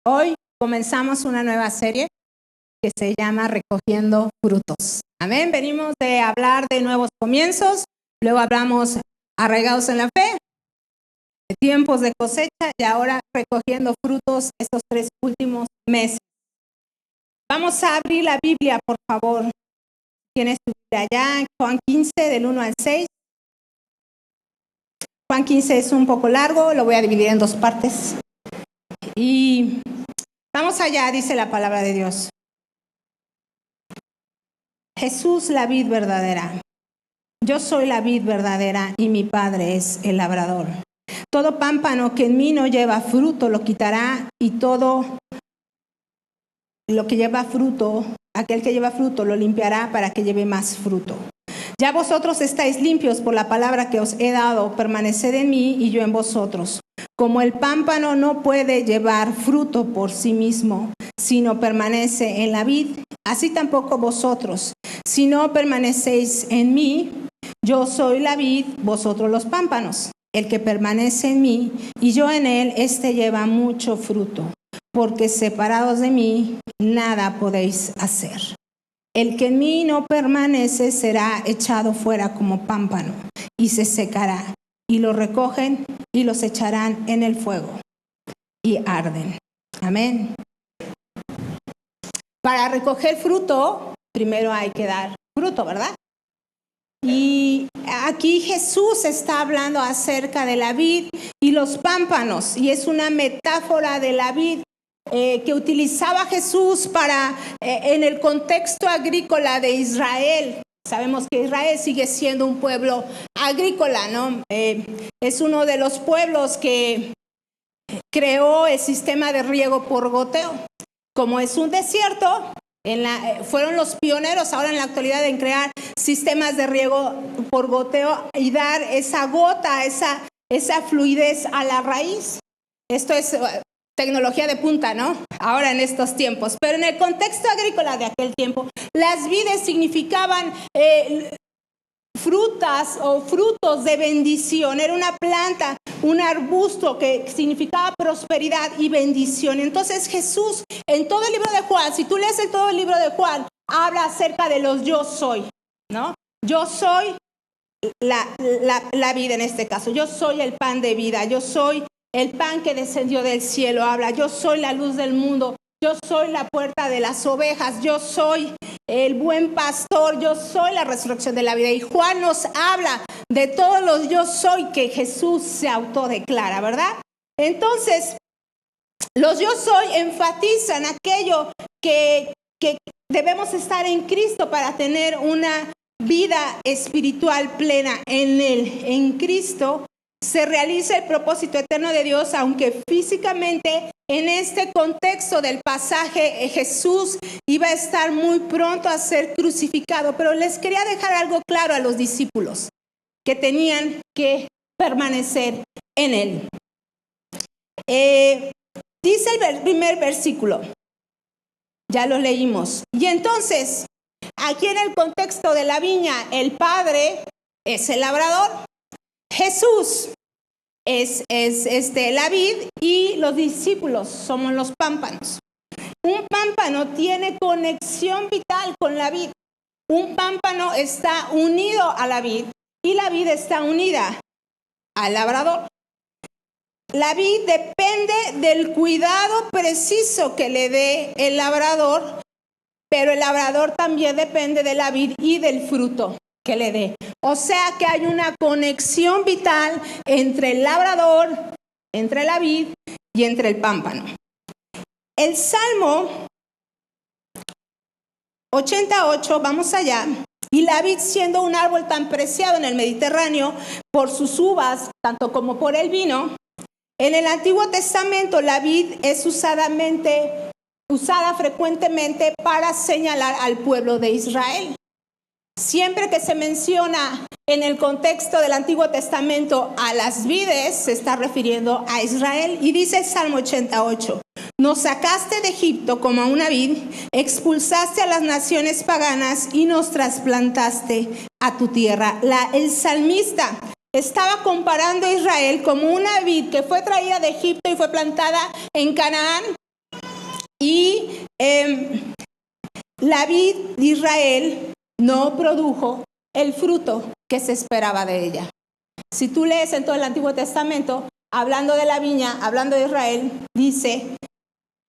Hoy comenzamos una nueva serie que se llama Recogiendo Frutos. Amén. Venimos de hablar de nuevos comienzos, luego hablamos arraigados en la fe, de tiempos de cosecha y ahora recogiendo frutos estos 3 últimos meses. Vamos a abrir la Biblia, por favor. Tienes tu Biblia allá en Juan 15, del 1 al 6. Juan 15 es un poco largo, lo voy a dividir en 2 partes. Y vamos allá, dice la palabra de Dios. Jesús, la vid verdadera. Yo soy la vid verdadera y mi Padre es el labrador. Todo pámpano que en mí no lleva fruto lo quitará, y todo lo que lleva fruto, aquel que lleva fruto lo limpiará para que lleve más fruto. Ya vosotros estáis limpios por la palabra que os he dado. Permaneced en mí y yo en vosotros. Como el pámpano no puede llevar fruto por sí mismo, sino permanece en la vid, así tampoco vosotros. Si no permanecéis en mí, yo soy la vid, vosotros los pámpanos. El que permanece en mí y yo en él, éste lleva mucho fruto, porque separados de mí nada podéis hacer. El que en mí no permanece será echado fuera como pámpano y se secará, y lo recogen y los echarán en el fuego y arden. Amén. Para recoger fruto, primero hay que dar fruto, ¿verdad? Y aquí Jesús está hablando acerca de la vid y los pámpanos, y es una metáfora de la vid que utilizaba Jesús para en el contexto agrícola de Israel. Sabemos que Israel sigue siendo un pueblo agrícola, ¿no? Es uno de los pueblos que creó el sistema de riego por goteo. Como es un desierto, fueron los pioneros ahora en la actualidad en crear sistemas de riego por goteo y dar esa gota, esa fluidez a la raíz. Esto es tecnología de punta, ¿no? Ahora en estos tiempos. Pero en el contexto agrícola de aquel tiempo, las vides significaban frutas o frutos de bendición. Era una planta, un arbusto que significaba prosperidad y bendición. Entonces Jesús, en todo el libro de Juan, si tú lees todo el libro de Juan, habla acerca de los yo soy, ¿no? Yo soy la vida en este caso. Yo soy el pan de vida. Yo soy el pan que descendió del cielo. Habla, yo soy la luz del mundo. Yo soy la puerta de las ovejas. Yo soy el buen pastor. Yo soy la resurrección de la vida. Y Juan nos habla de todos los yo soy que Jesús se autodeclara, ¿verdad? Entonces, los yo soy enfatizan aquello que debemos estar en Cristo para tener una vida espiritual plena en Él. En Cristo se realiza el propósito eterno de Dios, aunque físicamente en este contexto del pasaje Jesús iba a estar muy pronto a ser crucificado. Pero les quería dejar algo claro a los discípulos, que tenían que permanecer en Él. Dice el primer versículo, ya lo leímos. Y entonces, aquí en el contexto de la viña, el Padre es el labrador. Jesús es la vid y los discípulos somos los pámpanos. Un pámpano tiene conexión vital con la vid. Un pámpano está unido a la vid y la vid está unida al labrador. La vid depende del cuidado preciso que le dé el labrador, pero el labrador también depende de la vid y del fruto que le dé. O sea que hay una conexión vital entre el labrador, entre la vid y entre el pámpano. El Salmo 88, vamos allá. Y la vid, siendo un árbol tan preciado en el Mediterráneo por sus uvas, tanto como por el vino, en el Antiguo Testamento la vid es usada frecuentemente para señalar al pueblo de Israel. Siempre que se menciona en el contexto del Antiguo Testamento a las vides, se está refiriendo a Israel. Y dice el Salmo 88, nos sacaste de Egipto como a una vid, expulsaste a las naciones paganas y nos trasplantaste a tu tierra. El salmista estaba comparando a Israel como una vid que fue traída de Egipto y fue plantada en Canaán. Y la vid de Israel no produjo el fruto que se esperaba de ella. Si tú lees en todo el Antiguo Testamento, hablando de la viña, hablando de Israel, dice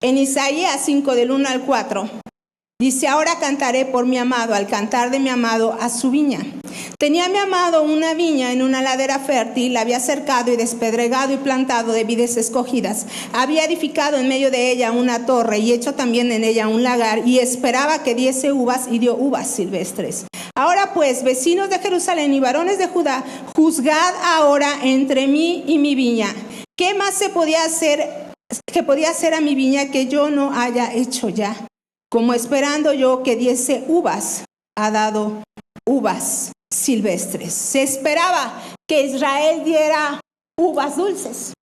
en Isaías 5 del 1 al 4, dice: ahora cantaré por mi amado, al cantar de mi amado a su viña. Tenía mi amado una viña en una ladera fértil, la había cercado y despedregado y plantado de vides escogidas. Había edificado en medio de ella una torre y hecho también en ella un lagar, y esperaba que diese uvas, y dio uvas silvestres. Ahora pues, vecinos de Jerusalén y varones de Judá, juzgad ahora entre mí y mi viña. ¿Qué más se podía hacer, que podía hacer a mi viña que yo no haya hecho ya? Como esperando yo que diese uvas, ha dado uvas silvestres. Se esperaba que Israel diera uvas dulces,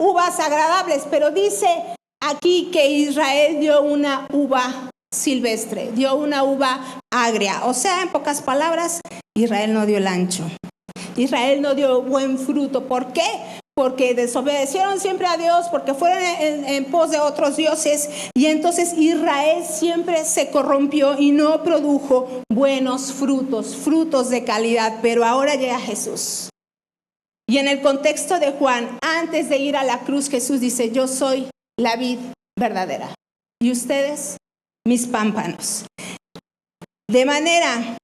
uvas agradables, pero dice aquí que Israel dio una uva silvestre, dio una uva agria. O sea, en pocas palabras, Israel no dio el ancho. Israel no dio buen fruto. ¿Por qué? Porque desobedecieron siempre a Dios, porque fueron en pos de otros dioses, y entonces Israel siempre se corrompió y no produjo buenos frutos, frutos de calidad. Pero ahora llega Jesús. Y en el contexto de Juan, antes de ir a la cruz, Jesús dice: yo soy la vid verdadera y ustedes mis pámpanos. De manera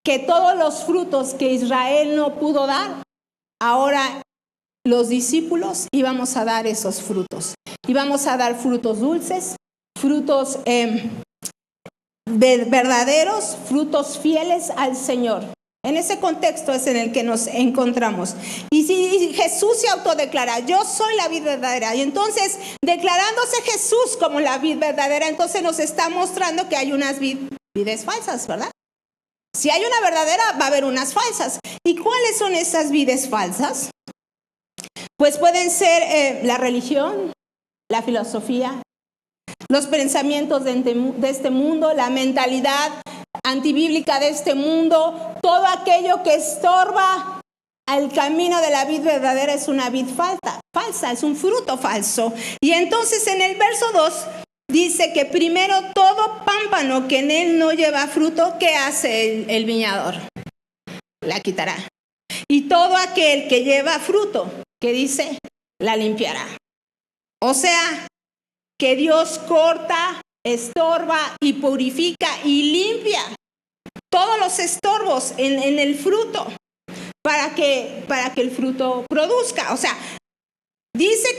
que todos los frutos que Israel no pudo dar, ahora los discípulos íbamos a dar esos frutos. Íbamos a dar frutos dulces, frutos verdaderos, frutos fieles al Señor. En ese contexto es en el que nos encontramos. Y si Jesús se autodeclara: yo soy la vid verdadera, y entonces, declarándose Jesús como la vid verdadera, entonces nos está mostrando que hay unas vides falsas, ¿verdad? Si hay una verdadera, va a haber unas falsas. ¿Y cuáles son esas vides falsas? Pues pueden ser la religión, la filosofía, los pensamientos de este mundo, la mentalidad antibíblica de este mundo. Todo aquello que estorba al camino de la vid verdadera es una vid falsa, es un fruto falso. Y entonces en el verso 2 dice que primero todo pámpano que en él no lleva fruto, ¿qué hace el viñador? La quitará. Y todo aquel que lleva fruto, ¿qué dice? La limpiará. O sea, que Dios corta, estorba y purifica y limpia todos los estorbos en el fruto para que el fruto produzca. O sea, dice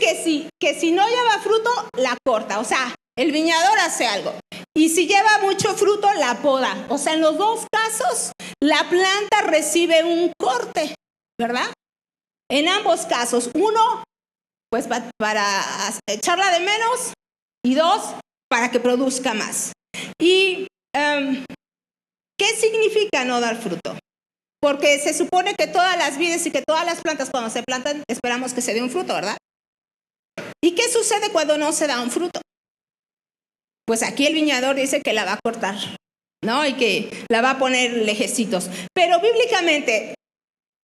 que si no lleva fruto, la corta. O sea, el viñador hace algo. Y si lleva mucho fruto, la poda. O sea, en los dos casos, la planta recibe un corte, ¿verdad? En ambos casos. Uno, pues para echarla de menos. Y dos, para que produzca más. ¿Y qué significa no dar fruto? Porque se supone que todas las vides y que todas las plantas, cuando se plantan, esperamos que se dé un fruto, ¿verdad? ¿Y qué sucede cuando no se da un fruto? Pues aquí el viñador dice que la va a cortar, ¿no? Y que la va a poner lejecitos. Pero bíblicamente,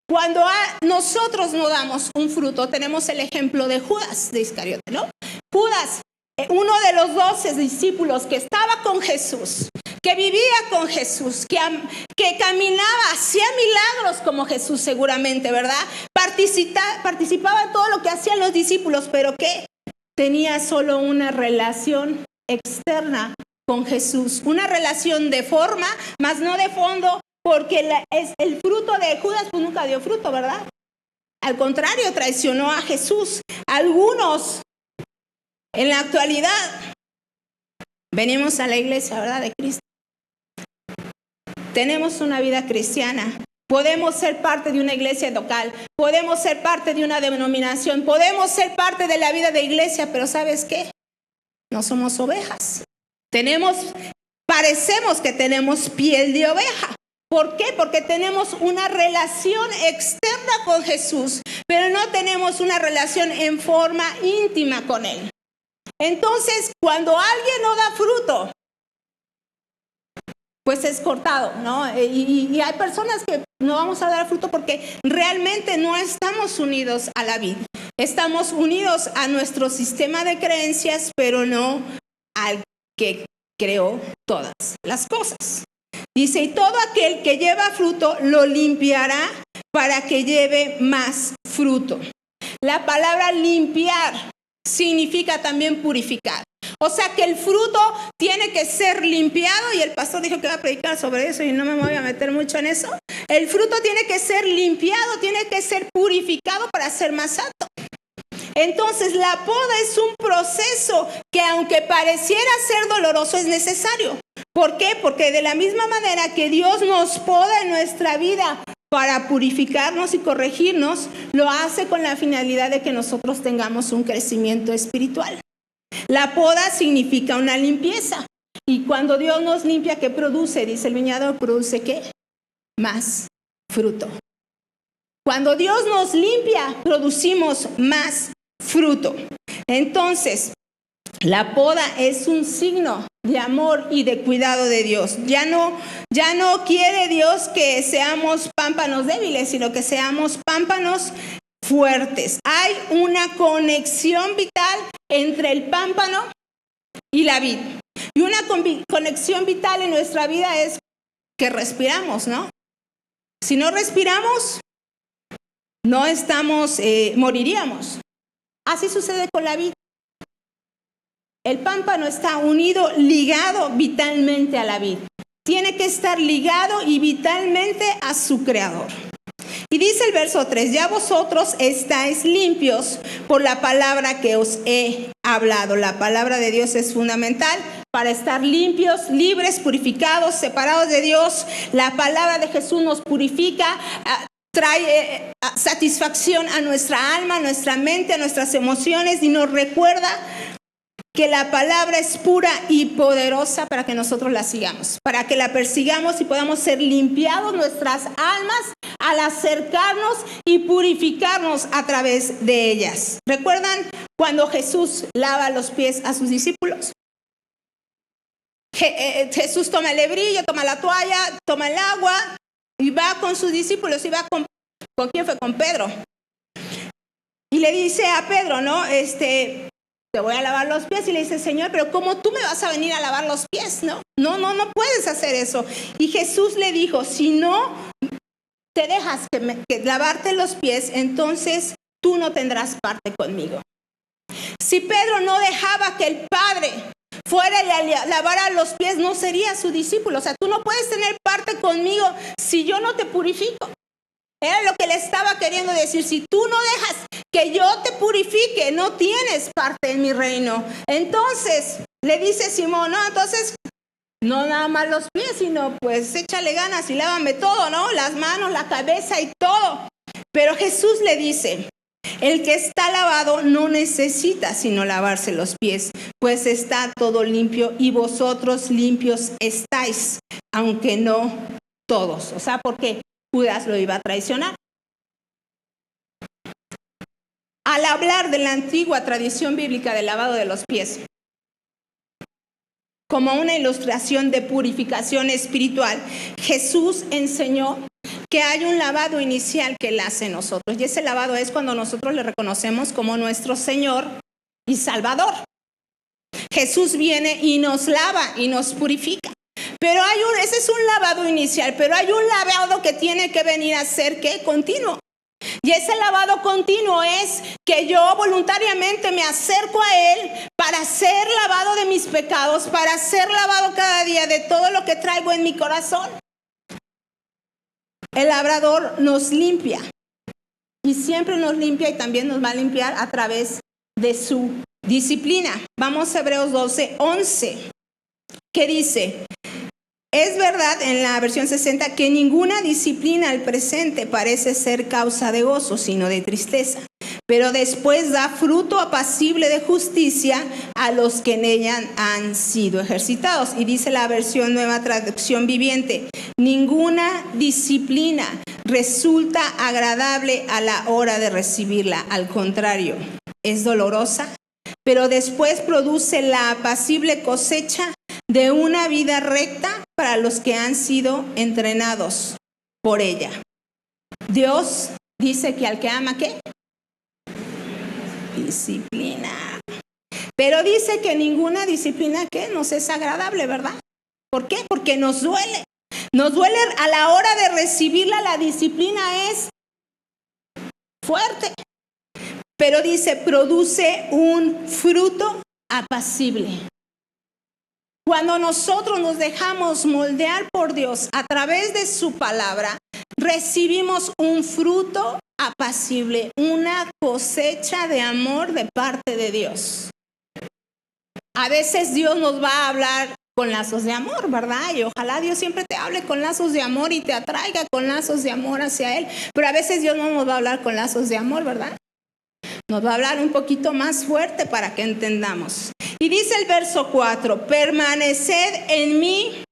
cuando nosotros no damos un fruto, tenemos el ejemplo de Judas de Iscariote, ¿no? Judas, uno de los 12 discípulos que estaba con Jesús, que vivía con Jesús, que caminaba, hacía milagros como Jesús seguramente, ¿verdad? Participaba en todo lo que hacían los discípulos, pero ¿qué? Tenía solo una relación externa con Jesús, una relación de forma, mas no de fondo, porque el fruto de Judas pues nunca dio fruto, ¿verdad? Al contrario, traicionó a Jesús. Algunos en la actualidad venimos a la iglesia, ¿verdad? De Cristo. Tenemos una vida cristiana. Podemos ser parte de una iglesia local. Podemos ser parte de una denominación. Podemos ser parte de la vida de iglesia. Pero ¿sabes qué? No somos ovejas. Parecemos que tenemos piel de oveja. ¿Por qué? Porque tenemos una relación externa con Jesús, pero no tenemos una relación en forma íntima con Él. Entonces, cuando alguien no da fruto, pues es cortado, ¿no? Y hay personas que no vamos a dar fruto porque realmente no estamos unidos a la vid. Estamos unidos a nuestro sistema de creencias, pero no al que creó todas las cosas. Dice, y todo aquel que lleva fruto lo limpiará para que lleve más fruto. La palabra limpiar significa también purificar. O sea que el fruto tiene que ser limpiado, y el pastor dijo que va a predicar sobre eso y no me voy a meter mucho en eso. El fruto tiene que ser limpiado, tiene que ser purificado para ser más alto. Entonces la poda es un proceso que, aunque pareciera ser doloroso, es necesario. ¿Por qué? Porque de la misma manera que Dios nos poda en nuestra vida para purificarnos y corregirnos, lo hace con la finalidad de que nosotros tengamos un crecimiento espiritual. La poda significa una limpieza. Y cuando Dios nos limpia, ¿qué produce? Dice el viñador, ¿produce qué? Más fruto. Cuando Dios nos limpia, producimos más fruto. Entonces, la poda es un signo de amor y de cuidado de Dios. Ya no quiere Dios que seamos pámpanos débiles, sino que seamos pámpanos fuertes. Hay una conexión vital entre el pámpano y la vid. Y una conexión vital en nuestra vida es que respiramos, ¿no? Si no respiramos, no estamos, moriríamos. Así sucede con la vid. El pámpano está unido, ligado vitalmente a la vid. Tiene que estar ligado y vitalmente a su creador. Y dice el verso 3, ya vosotros estáis limpios por la palabra que os he hablado. La palabra de Dios es fundamental para estar limpios, libres, purificados, separados de Dios. La palabra de Jesús nos purifica, trae satisfacción a nuestra alma, a nuestra mente, a nuestras emociones, y nos recuerda que la palabra es pura y poderosa para que nosotros la sigamos, para que la persigamos y podamos ser limpiados nuestras almas al acercarnos y purificarnos a través de ellas. ¿Recuerdan cuando Jesús lava los pies a sus discípulos? Jesús toma el lebrillo, toma la toalla, toma el agua y va con sus discípulos, y va ¿con quién fue? Con Pedro. Y le dice a Pedro, ¿no? Te voy a lavar los pies. Y le dice, Señor, pero ¿cómo tú me vas a venir a lavar los pies? No puedes hacer eso. Y Jesús le dijo, si no te dejas que lavarte los pies, entonces tú no tendrás parte conmigo. Si Pedro no dejaba que el Padre fuera y lavara los pies, no sería su discípulo. O sea, tú no puedes tener parte conmigo si yo no te purifico. Era lo que le estaba queriendo decir. Si tú no dejas que yo te purifique, no tienes parte en mi reino. Entonces le dice Simón, no, entonces no nada más los pies, sino pues échale ganas y lávame todo, ¿no? Las manos, la cabeza y todo. Pero Jesús le dice, el que está lavado no necesita sino lavarse los pies, pues está todo limpio, y vosotros limpios estáis, aunque no todos. O sea, porque Judas lo iba a traicionar. Al hablar de la antigua tradición bíblica del lavado de los pies como una ilustración de purificación espiritual, Jesús enseñó que hay un lavado inicial que Él hace en nosotros. Y ese lavado es cuando nosotros le reconocemos como nuestro Señor y Salvador. Jesús viene y nos lava y nos purifica. Pero ese es un lavado inicial, pero hay un lavado que tiene que venir a ser, ¿qué? Continuo. Y ese lavado continuo es que yo voluntariamente me acerco a Él para ser lavado de mis pecados, para ser lavado cada día de todo lo que traigo en mi corazón. El labrador nos limpia, y siempre nos limpia, y también nos va a limpiar a través de su disciplina. Vamos a Hebreos 12:11, que dice: es verdad, en la versión 60, que ninguna disciplina al presente parece ser causa de gozo, sino de tristeza, pero después da fruto apacible de justicia a los que en ella han sido ejercitados. Y dice la versión Nueva Traducción Viviente: ninguna disciplina resulta agradable a la hora de recibirla, al contrario, es dolorosa, pero después produce la apacible cosecha de una vida recta para los que han sido entrenados por ella. Dios dice que al que ama, ¿qué? Disciplina. Pero dice que ninguna disciplina que nos es agradable, ¿verdad? ¿Por qué? Porque nos duele. Nos duele a la hora de recibirla, la disciplina es fuerte. Pero dice, produce un fruto apacible. Cuando nosotros nos dejamos moldear por Dios a través de su palabra, recibimos un fruto apacible, una cosecha de amor de parte de Dios. A veces Dios nos va a hablar con lazos de amor, ¿verdad? Y ojalá Dios siempre te hable con lazos de amor y te atraiga con lazos de amor hacia Él. Pero a veces Dios no nos va a hablar con lazos de amor, ¿verdad? Nos va a hablar un poquito más fuerte para que entendamos. Y dice el verso 4, permaneced en mí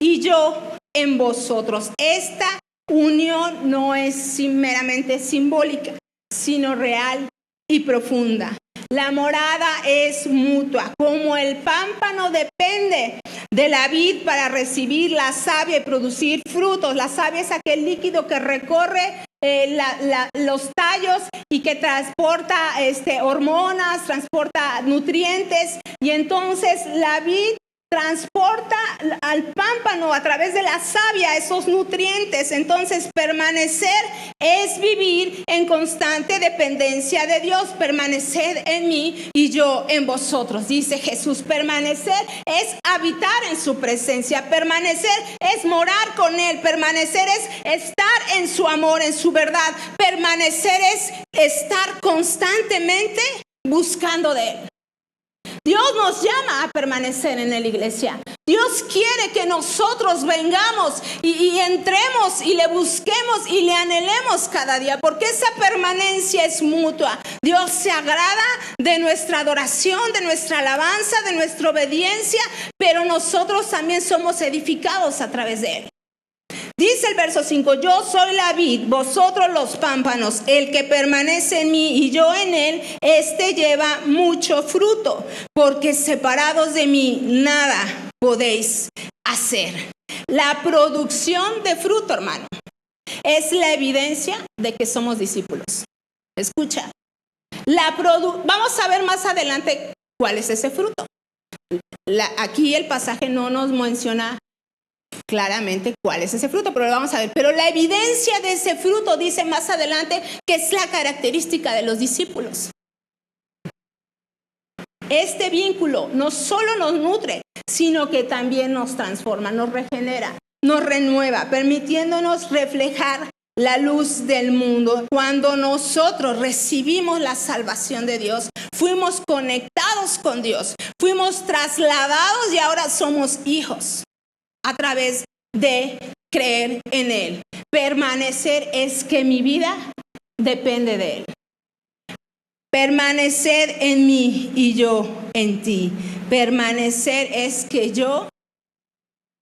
y yo en vosotros. Esta unión no es meramente simbólica, sino real y profunda. La morada es mutua. Como el pámpano depende de la vid para recibir la savia y producir frutos. La savia es aquel líquido que recorre los tallos y que transporta hormonas, transporta nutrientes. Y entonces la vid transporta al pámpano a través de la savia esos nutrientes. Entonces permanecer es vivir en constante dependencia de Dios. Permaneced en mí y yo en vosotros, dice Jesús. Permanecer es habitar en su presencia. Permanecer es morar con Él. Permanecer es estar en su amor, en su verdad. Permanecer es estar constantemente buscando de Él. Dios nos llama a permanecer en la iglesia. Dios quiere que nosotros vengamos y entremos y le busquemos y le anhelemos cada día, porque esa permanencia es mutua. Dios se agrada de nuestra adoración, de nuestra alabanza, de nuestra obediencia, pero nosotros también somos edificados a través de Él. Dice el verso 5, yo soy la vid, vosotros los pámpanos. El que permanece en mí y yo en él, este lleva mucho fruto, porque separados de mí nada podéis hacer. La producción de fruto, hermano, es la evidencia de que somos discípulos. Escucha, vamos a ver más adelante cuál es ese fruto. Aquí el pasaje no nos menciona claramente cuál es ese fruto, pero lo vamos a ver. Pero la evidencia de ese fruto dice más adelante que es la característica de los discípulos. Este vínculo no solo nos nutre, sino que también nos transforma, nos regenera, nos renueva, permitiéndonos reflejar la luz del mundo. Cuando nosotros recibimos la salvación de Dios, fuimos conectados con Dios, fuimos trasladados y ahora somos hijos a través de creer en Él. Permanecer es que mi vida depende de Él. Permanecer en mí y yo en ti. Permanecer es que yo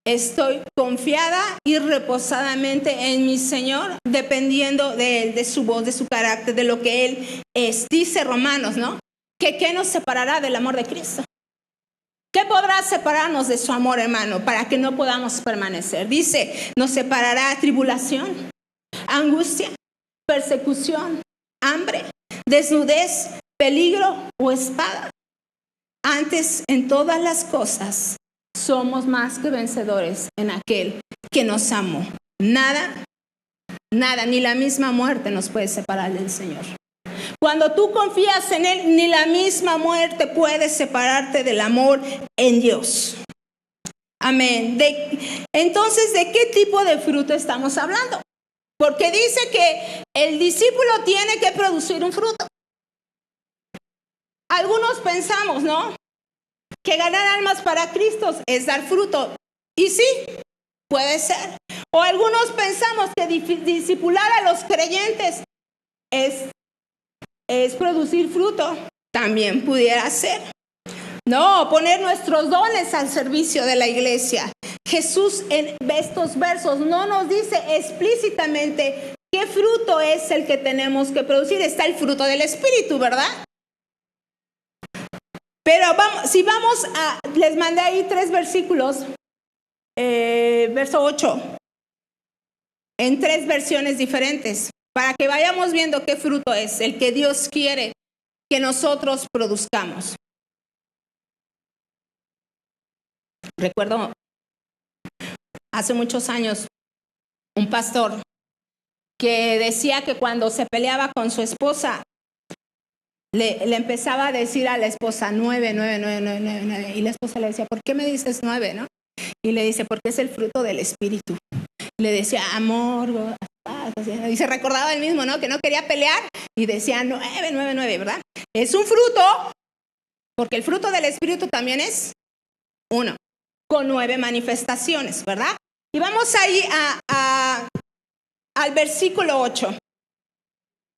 estoy confiada y reposadamente en mi Señor, dependiendo de Él, de su voz, de su carácter, de lo que Él es. Dice Romanos, ¿no? Que ¿qué nos separará del amor de Cristo? ¿Qué podrá separarnos de su amor, hermano, para que no podamos permanecer? Dice, nos separará tribulación, angustia, persecución, hambre, desnudez, peligro o espada. Antes, en todas las cosas, somos más que vencedores en aquel que nos amó. Nada, ni la misma muerte nos puede separar del Señor. Cuando tú confías en Él, ni la misma muerte puede separarte del amor en Dios. Amén. Entonces, ¿de qué tipo de fruto estamos hablando? Porque dice que el discípulo tiene que producir un fruto. Algunos pensamos, ¿no?, que ganar almas para Cristo es dar fruto. Y sí, puede ser. O algunos pensamos que discipular a los creyentes es producir fruto. También pudiera ser. No, poner nuestros dones al servicio de la iglesia. Jesús en estos versos no nos dice explícitamente qué fruto es el que tenemos que producir. Está el fruto del Espíritu, ¿verdad? Pero les mandé ahí 3 versículos, verso 8, en 3 versiones diferentes, para que vayamos viendo qué fruto es el que Dios quiere que nosotros produzcamos. Recuerdo hace muchos años un pastor que decía que cuando se peleaba con su esposa, le empezaba a decir a la esposa 9, 9, 9, 9, 9, 9. Y la esposa le decía, ¿por qué me dices 9, no? Y le dice, porque es el fruto del espíritu. Le decía, amor, paz. Y se recordaba él mismo, ¿no? Que no quería pelear. Y decía 9, 9, 9, ¿verdad? Es un fruto, porque el fruto del espíritu también es 1, con 9 manifestaciones, ¿verdad? Y vamos ahí al versículo 8.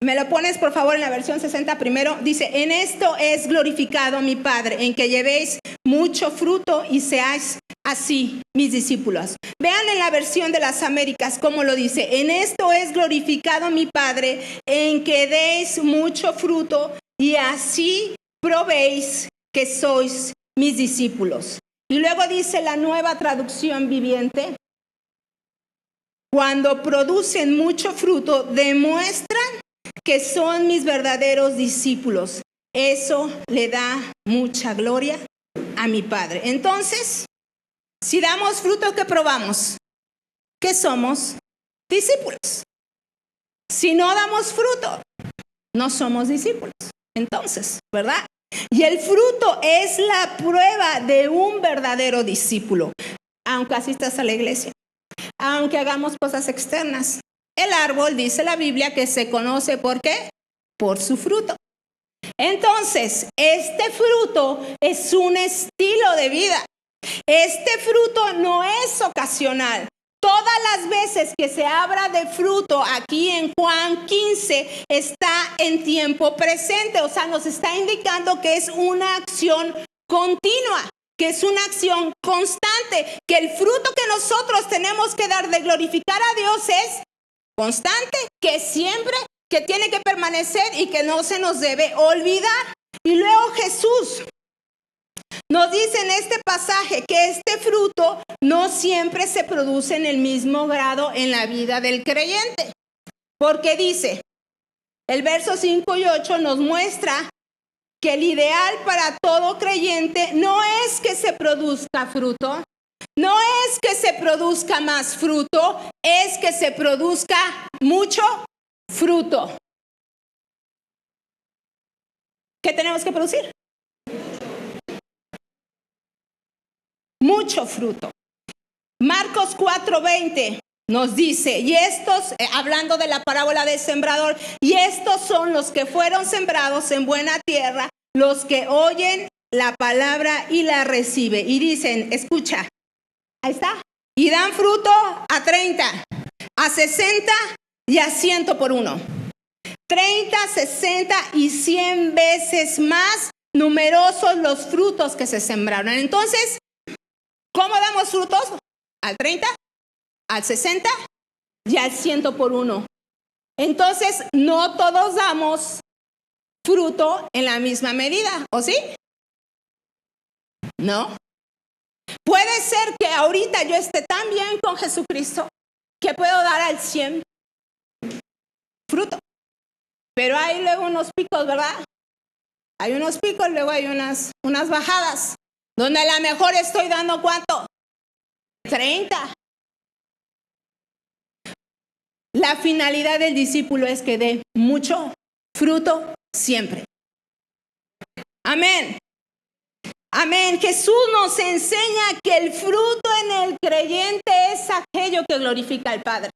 Me lo pones por favor en la versión 60 primero. Dice, en esto es glorificado mi Padre, en que llevéis mucho fruto y seáis así mis discípulos. Vean en la versión de las Américas cómo lo dice. En esto es glorificado mi Padre, en que deis mucho fruto y así probéis que sois mis discípulos. Y luego dice la Nueva Traducción Viviente, cuando producen mucho fruto, demuestran que son mis verdaderos discípulos. Eso le da mucha gloria a mi Padre. Entonces, si damos fruto, ¿qué probamos? Que somos discípulos. Si no damos fruto, no somos discípulos. Entonces, ¿verdad? Y el fruto es la prueba de un verdadero discípulo. Aunque asistas a la iglesia, aunque hagamos cosas externas. El árbol, dice la Biblia, que se conoce ¿por qué? Por su fruto. Entonces, este fruto es un estilo de vida. Este fruto no es ocasional. Todas las veces que se habla de fruto aquí en Juan 15 está en tiempo presente. O sea, nos está indicando que es una acción continua, que es una acción constante, que el fruto que nosotros tenemos que dar de glorificar a Dios es constante, que siempre, que tiene que permanecer y que no se nos debe olvidar. Y luego Jesús nos dice en este pasaje que este fruto no siempre se produce en el mismo grado en la vida del creyente. Porque dice, el verso 5 y 8 nos muestra que el ideal para todo creyente no es que se produzca fruto, no es que se produzca más fruto, es que se produzca mucho fruto. ¿Qué tenemos que producir? Mucho fruto. Marcos 4:20 nos dice, y estos, hablando de la parábola del sembrador, y estos son los que fueron sembrados en buena tierra, los que oyen la palabra y la reciben. Y dicen, escucha, ahí está, y dan fruto a 30, a 60 y a 100 por uno. 30, 60 y 100 veces más numerosos los frutos que se sembraron. Entonces, ¿cómo damos frutos? Al 30, al 60 y al 100 por uno. Entonces, no todos damos fruto en la misma medida, ¿o sí? No. Puede ser que ahorita yo esté tan bien con Jesucristo que puedo dar al 100 fruto. Pero hay luego unos picos, ¿verdad? Hay unos picos, luego hay unas bajadas, donde a lo mejor estoy dando ¿cuánto? 30. La finalidad del discípulo es que dé mucho fruto siempre. Amén. Amén. Jesús nos enseña que el fruto en el creyente es aquello que glorifica al Padre.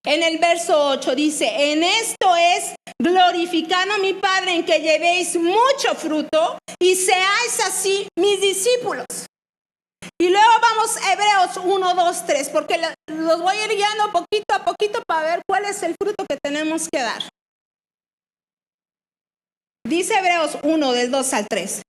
En el verso 8 dice, en esto es glorificado mi Padre, en que llevéis mucho fruto y seáis así mis discípulos. Y luego vamos a Hebreos 1, 2, 3, porque los voy a ir guiando poquito a poquito para ver cuál es el fruto que tenemos que dar. Dice Hebreos 1, del 2 al 3.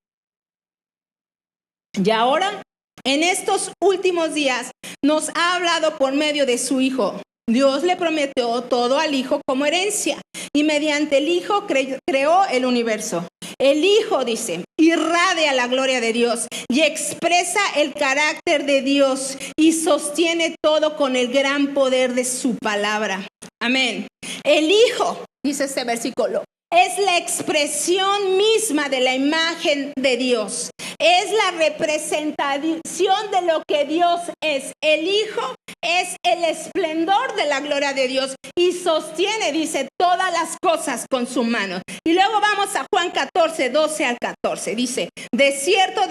Y ahora, en estos últimos días, nos ha hablado por medio de su Hijo. Dios le prometió todo al Hijo como herencia, y mediante el Hijo creó el universo. El Hijo, dice, irradia la gloria de Dios y expresa el carácter de Dios y sostiene todo con el gran poder de su palabra. Amén. El Hijo, dice este versículo, es la expresión misma de la imagen de Dios. Es la representación de lo que Dios es. El Hijo es el esplendor de la gloria de Dios y sostiene, dice, todas las cosas con su mano. Y luego vamos a Juan 14, 12 al 14. Dice, de cierto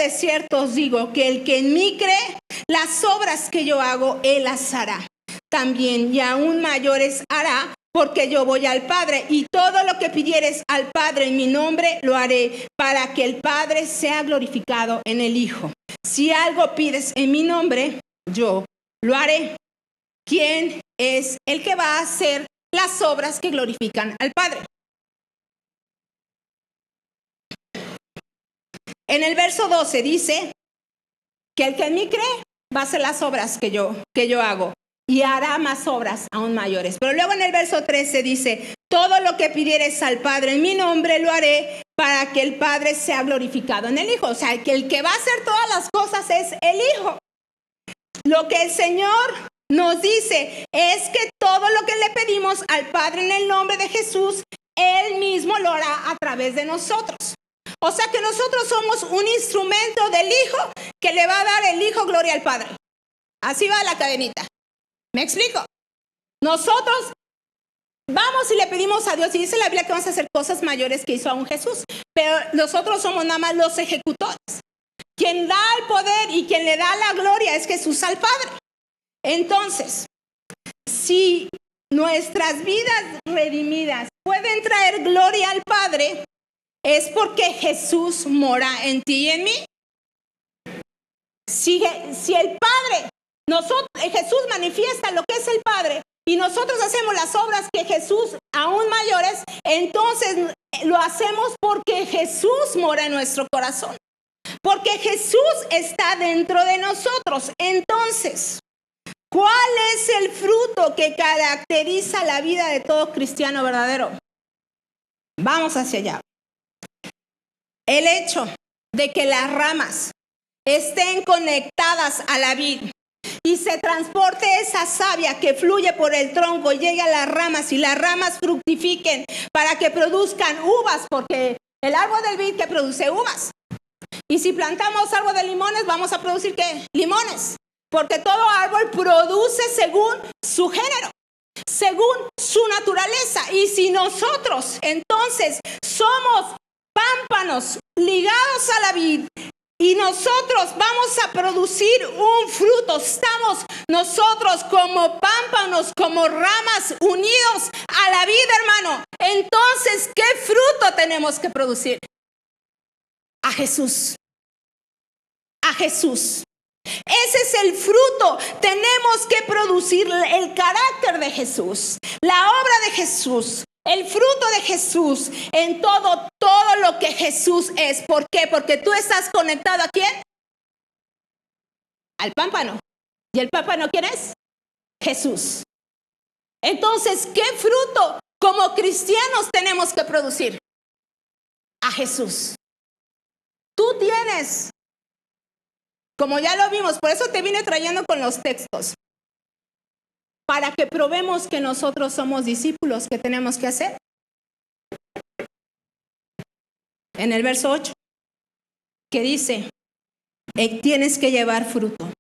os digo que el que en mí cree, las obras que yo hago, él las hará también, y aún mayores hará, porque yo voy al Padre, y todo lo que pidieres al Padre en mi nombre, lo haré, para que el Padre sea glorificado en el Hijo. Si algo pides en mi nombre, yo lo haré. ¿Quién es el que va a hacer las obras que glorifican al Padre? En el verso 12 dice que el que en mí cree va a hacer las obras que yo hago, y hará más obras aún mayores. Pero luego en el verso 13 dice, todo lo que pidieres al Padre en mi nombre lo haré, para que el Padre sea glorificado en el Hijo. O sea, que el que va a hacer todas las cosas es el Hijo. Lo que el Señor nos dice es que todo lo que le pedimos al Padre en el nombre de Jesús, Él mismo lo hará a través de nosotros. O sea que nosotros somos un instrumento del Hijo que le va a dar el Hijo gloria al Padre. Así va la cadenita. ¿Me explico? Nosotros vamos y le pedimos a Dios, y dice la Biblia que vamos a hacer cosas mayores que hizo aún Jesús, pero nosotros somos nada más los ejecutores. Quien da el poder y quien le da la gloria es Jesús al Padre. Entonces, si nuestras vidas redimidas pueden traer gloria al Padre, es porque Jesús mora en ti y en mí. Si el Padre, Jesús manifiesta lo que es el Padre, y nosotros hacemos las obras que Jesús aún mayores, entonces lo hacemos porque Jesús mora en nuestro corazón, porque Jesús está dentro de nosotros. Entonces, ¿cuál es el fruto que caracteriza la vida de todo cristiano verdadero? Vamos hacia allá. El hecho de que las ramas estén conectadas a la vid y se transporte esa savia que fluye por el tronco y llegue a las ramas, y las ramas fructifiquen para que produzcan uvas, porque el árbol del vid que produce uvas. Y si plantamos árbol de limones, vamos a producir ¿qué? Limones, porque todo árbol produce según su género, según su naturaleza. Y si nosotros entonces somos pámpanos ligados a la vid, y nosotros vamos a producir un fruto, estamos nosotros como pámpanos, como ramas unidos a la vid, hermano. Entonces, ¿qué fruto tenemos que producir? A Jesús. A Jesús. Ese es el fruto. Tenemos que producir el carácter de Jesús, la obra de Jesús, el fruto de Jesús en todo lo que Jesús es. ¿Por qué? Porque tú estás conectado ¿a quién? Al pámpano. ¿Y el pámpano quién es? Jesús. Entonces, ¿qué fruto como cristianos tenemos que producir? A Jesús. Tú tienes, como ya lo vimos, por eso te vine trayendo con los textos, para que probemos que nosotros somos discípulos. ¿Qué tenemos que hacer? En el verso 8, que dice, tienes que llevar fruto.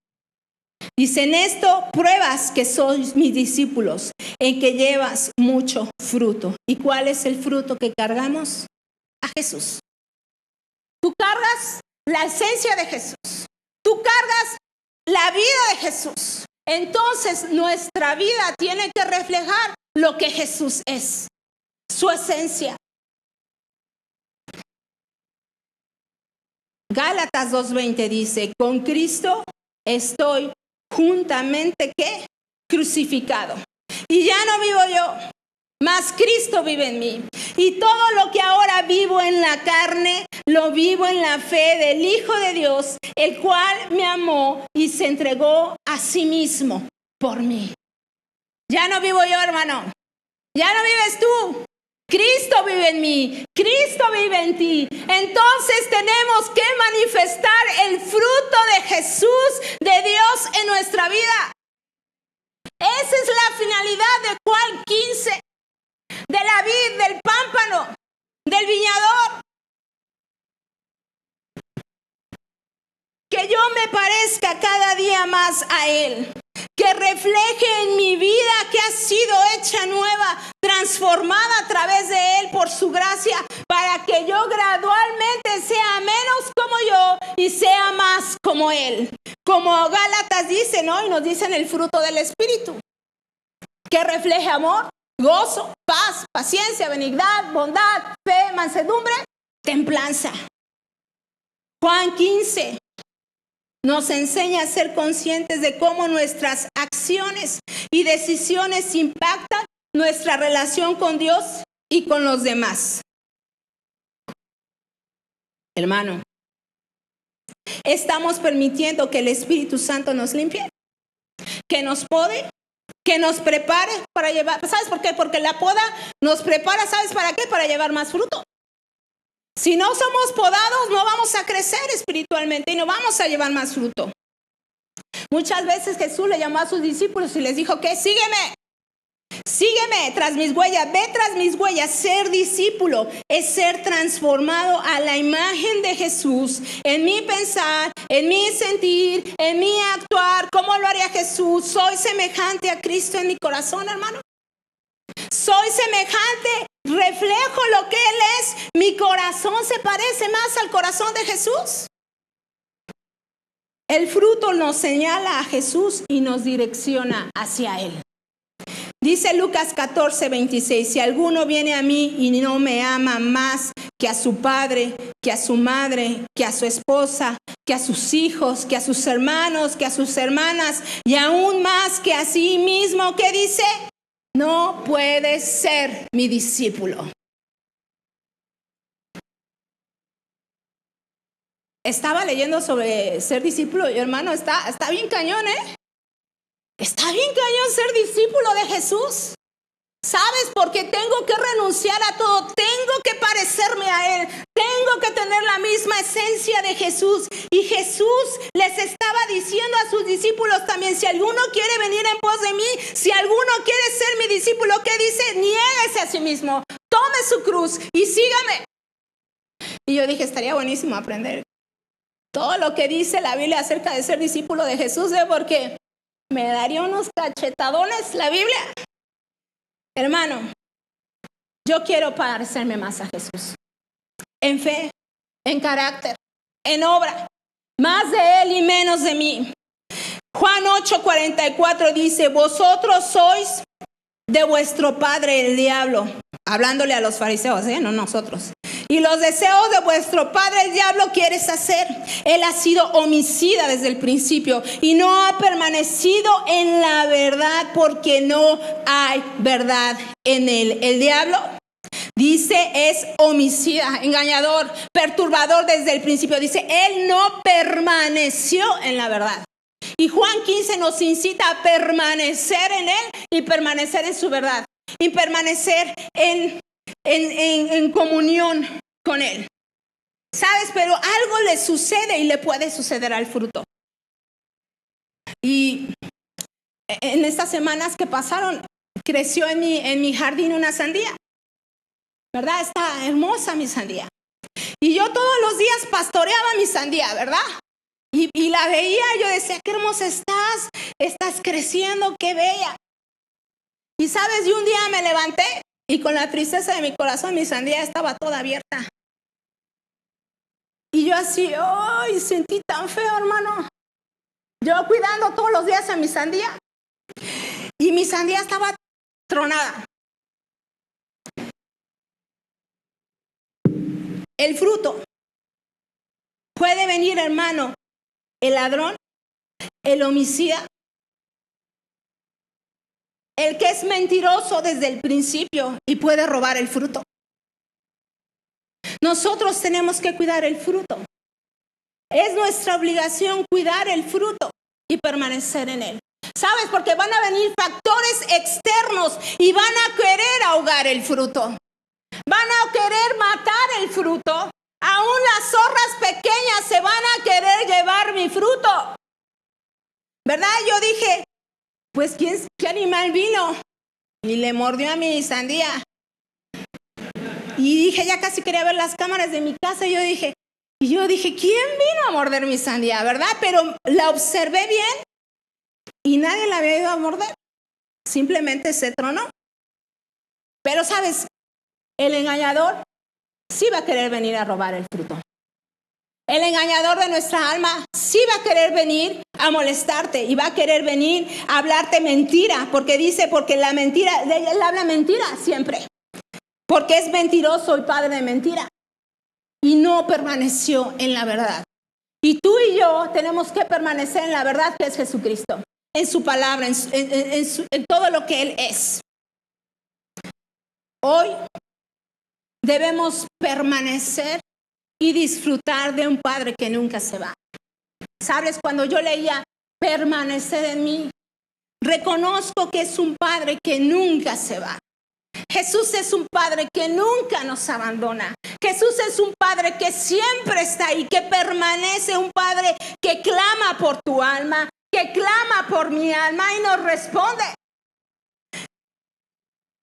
Dice, en esto pruebas que sois mis discípulos, en que llevas mucho fruto. ¿Y cuál es el fruto que cargamos? A Jesús. Tú cargas la esencia de Jesús. Tú cargas la vida de Jesús. Entonces nuestra vida tiene que reflejar lo que Jesús es, su esencia. Gálatas 2:20 dice, con Cristo estoy juntamente ¿qué? Crucificado. Y ya no vivo yo, mas Cristo vive en mí. Y todo lo que ahora vivo en la carne, lo vivo en la fe del Hijo de Dios, el cual me amó y se entregó a sí mismo por mí. Ya no vivo yo, hermano. Ya no vives tú. Cristo vive en mí. Cristo vive en ti. Entonces tenemos que manifestar el fruto de Jesús, de Dios en nuestra vida. Esa es la finalidad de Juan 15, de la vid, del pámpano. me parezca cada día más a Él. Que refleje en mi vida que ha sido hecha nueva, transformada a través de Él por su gracia, para que yo gradualmente sea menos como yo y sea más como Él. Como Gálatas dice, ¿no? Y nos dicen el fruto del Espíritu, que refleje amor, gozo, paz, paciencia, benignidad, bondad, fe, mansedumbre, templanza. Juan 15 nos enseña a ser conscientes de cómo nuestras acciones y decisiones impactan nuestra relación con Dios y con los demás. Hermano, estamos permitiendo que el Espíritu Santo nos limpie, que nos pode, que nos prepare para llevar. ¿Sabes por qué? Porque la poda nos prepara, ¿sabes para qué? Para llevar más fruto. Si no somos podados, no vamos a crecer espiritualmente y no vamos a llevar más fruto. Muchas veces Jesús le llamó a sus discípulos y les dijo que sígueme. Sígueme tras mis huellas, ve tras mis huellas. Ser discípulo es ser transformado a la imagen de Jesús. En mi pensar, en mi sentir, en mi actuar. ¿Cómo lo haría Jesús? Soy semejante a Cristo en mi corazón, hermano. Soy semejante, reflejo lo que Él es. Mi corazón se parece más al corazón de Jesús. El fruto nos señala a Jesús y nos direcciona hacia Él. Dice Lucas 14:26, si alguno viene a mí y no me ama más que a su padre, que a su madre, que a su esposa, que a sus hijos, que a sus hermanos, que a sus hermanas y aún más que a sí mismo, ¿qué dice? No puede ser mi discípulo. Estaba leyendo sobre ser discípulo y hermano, está bien cañón, ¿eh? Está bien cañón ser discípulo de Jesús. ¿Sabes? Porque tengo que renunciar a todo. Tengo que parecerme a Él. Tengo que tener la misma esencia de Jesús. Y Jesús les estaba diciendo a sus discípulos también, si alguno quiere venir en pos de mí, si alguno quiere ser mi discípulo, ¿qué dice? Niéguese a sí mismo. Tome su cruz y sígame. Y yo dije, estaría buenísimo aprender todo lo que dice la Biblia acerca de ser discípulo de Jesús, porque me daría unos cachetadones la Biblia. Hermano, yo quiero parecerme más a Jesús. En fe, en carácter, en obra. Más de Él y menos de mí. Juan 8:44 dice, vosotros sois de vuestro padre el diablo. Hablándole a los fariseos, no nosotros. Y los deseos de vuestro padre el diablo quieres hacer. Él ha sido homicida desde el principio y no ha permanecido en la verdad porque no hay verdad en él. El diablo, dice, es homicida, engañador, perturbador desde el principio. Dice, él no permaneció en la verdad. Y Juan 15 nos incita a permanecer en él y permanecer en su verdad. Y permanecer en comunión con Él. ¿Sabes? Pero algo le sucede y le puede suceder al fruto. Y en estas semanas que pasaron, creció en mi jardín una sandía. ¿Verdad? Está hermosa mi sandía. Y yo todos los días pastoreaba mi sandía, ¿verdad? Y la veía, yo decía, qué hermosa estás creciendo, qué bella. Y sabes, y un día me levanté y con la tristeza de mi corazón mi sandía estaba toda abierta. Y yo así, ¡ay! Sentí tan feo, hermano. Yo cuidando todos los días a mi sandía. Y mi sandía estaba tronada. El fruto. Puede venir, hermano, el ladrón, el homicida, el que es mentiroso desde el principio y puede robar el fruto. Nosotros tenemos que cuidar el fruto. Es nuestra obligación cuidar el fruto y permanecer en él. ¿Sabes? Porque van a venir factores externos y van a querer ahogar el fruto. Van a querer matar el fruto. Aún las zorras pequeñas se van a querer llevar mi fruto. ¿Verdad? Yo dije, pues ¿qué animal vino? Y le mordió a mi sandía. Y dije, ya casi quería ver las cámaras de mi casa. Y yo dije, Y yo dije, ¿quién vino a morder mi sandía, verdad? Pero la observé bien y nadie la había ido a morder. Simplemente se tronó. Pero, ¿sabes? El engañador sí va a querer venir a robar el fruto. El engañador de nuestra alma sí va a querer venir a molestarte y va a querer venir a hablarte mentira, porque dice, porque la mentira, él habla mentira siempre, porque es mentiroso y padre de mentira y no permaneció en la verdad. Y tú y yo tenemos que permanecer en la verdad, que es Jesucristo, en su palabra, en todo lo que Él es. Hoy debemos permanecer y disfrutar de un Padre que nunca se va. ¿Sabes? Cuando yo leía permanecer en mí, reconozco que es un Padre que nunca se va. Jesús es un Padre que nunca nos abandona. Jesús es un Padre que siempre está ahí, que permanece, un Padre que clama por tu alma, que clama por mi alma y nos responde.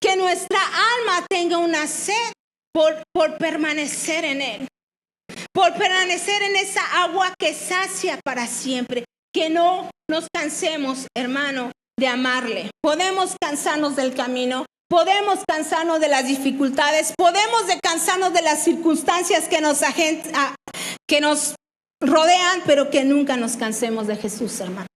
Que nuestra alma tenga una sed por permanecer en Él. Por permanecer en esa agua que sacia para siempre. Que no nos cansemos, hermano, de amarle. Podemos cansarnos del camino, podemos cansarnos de las dificultades, podemos cansarnos de las circunstancias que nos rodean, pero que nunca nos cansemos de Jesús, hermano.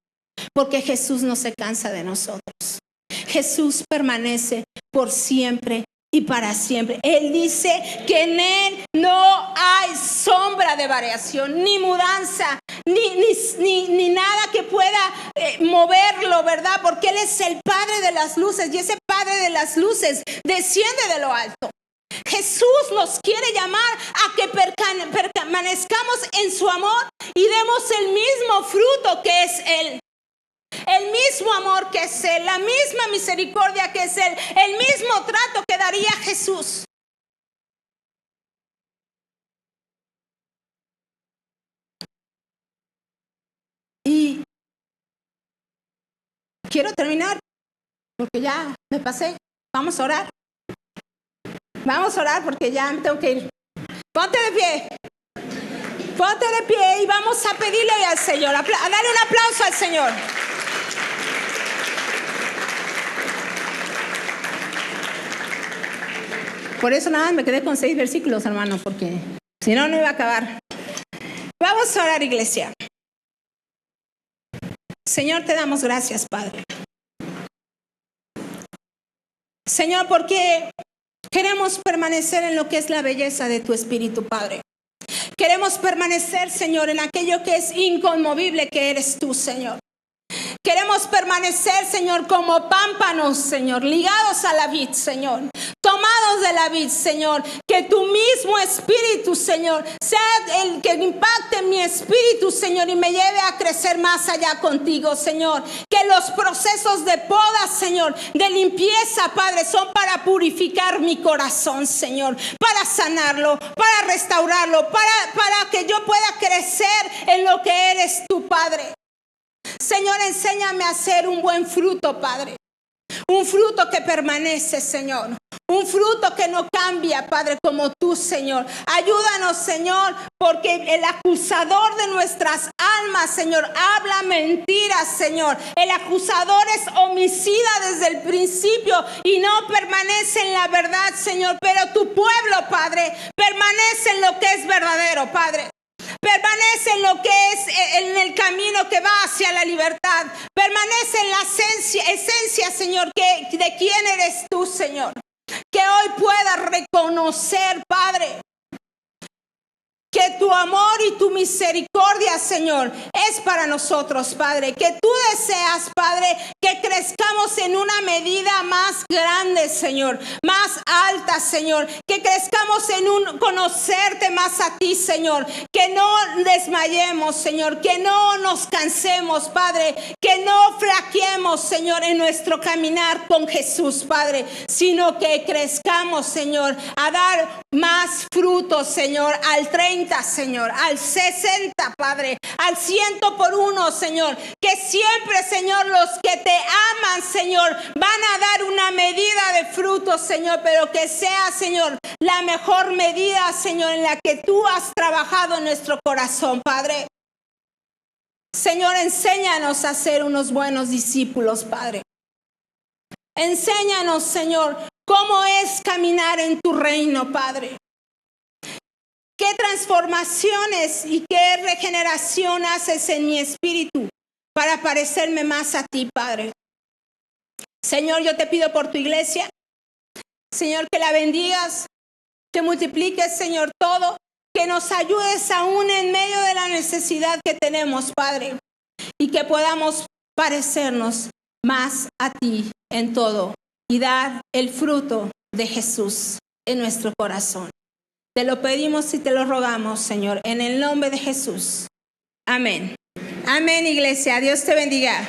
Porque Jesús no se cansa de nosotros. Jesús permanece por siempre y para siempre. Él dice que en Él no hay sombra de variación, ni mudanza, ni nada que pueda moverlo, ¿verdad? Porque Él es el Padre de las luces y ese Padre de las luces desciende de lo alto. Jesús nos quiere llamar a que permanezcamos en su amor y demos el mismo fruto que es Él. El mismo amor que es Él, la misma misericordia que es Él, el mismo trato que daría Jesús. Y quiero terminar, porque ya me pasé. Vamos a orar. Vamos a orar porque ya me tengo que ir. Ponte de pie. Ponte de pie y vamos a pedirle al Señor, a darle un aplauso al Señor. Por eso nada, me quedé con 6 versículos, hermano, porque si no, no iba a acabar. Vamos a orar, iglesia. Señor, te damos gracias, Padre. Señor, porque queremos permanecer en lo que es la belleza de tu Espíritu, Padre. Queremos permanecer, Señor, en aquello que es inconmovible, que eres tú, Señor. Queremos permanecer, Señor, como pámpanos, Señor, ligados a la vid, Señor. Tomados de la vid, Señor. Que tu mismo Espíritu, Señor, sea el que impacte mi espíritu, Señor, y me lleve a crecer más allá contigo, Señor. Que los procesos de poda, Señor, de limpieza, Padre, son para purificar mi corazón, Señor. Para sanarlo, para restaurarlo, para que yo pueda crecer en lo que eres tú, Padre. Señor, enséñame a hacer un buen fruto, Padre. Un fruto que permanece, Señor. Un fruto que no cambia, Padre, como tú, Señor. Ayúdanos, Señor, porque el acusador de nuestras almas, Señor, habla mentiras, Señor. El acusador es homicida desde el principio y no permanece en la verdad, Señor. Pero tu pueblo, Padre, permanece en lo que es verdadero, Padre. Permanece en lo que es en el camino que va hacia la libertad. Permanece en la esencia, Señor, de quién eres tú, Señor. Que hoy pueda reconocer, Padre, que tu amor y tu misericordia, Señor, es para nosotros, Padre. Que tú deseas, Padre, que crezcamos en una medida más grande, Señor, más alta, Señor. Que crezcamos en un conocerte más a ti, Señor. Que no desmayemos, Señor. Que no nos cansemos, Padre. Que no flaqueemos, Señor, en nuestro caminar con Jesús, Padre. Sino que crezcamos, Señor, a dar más frutos, Señor, al 30, Señor, al 60, Padre, al 100 por 1, Señor. Que siempre, Señor, los que te aman, Señor, van a dar una medida de frutos, Señor, pero que sea, Señor, la mejor medida, Señor, en la que tú has trabajado en nuestro corazón, Padre. Señor, enséñanos a ser unos buenos discípulos, Padre. Enséñanos, Señor, cómo es caminar en tu reino, Padre. ¿Qué transformaciones y qué regeneración haces en mi espíritu para parecerme más a ti, Padre? Señor, yo te pido por tu iglesia, Señor, que la bendigas, que multipliques, Señor, todo, que nos ayudes aún en medio de la necesidad que tenemos, Padre, y que podamos parecernos más a ti en todo y dar el fruto de Jesús en nuestro corazón. Te lo pedimos y te lo rogamos, Señor, en el nombre de Jesús. Amén. Amén, iglesia. Dios te bendiga.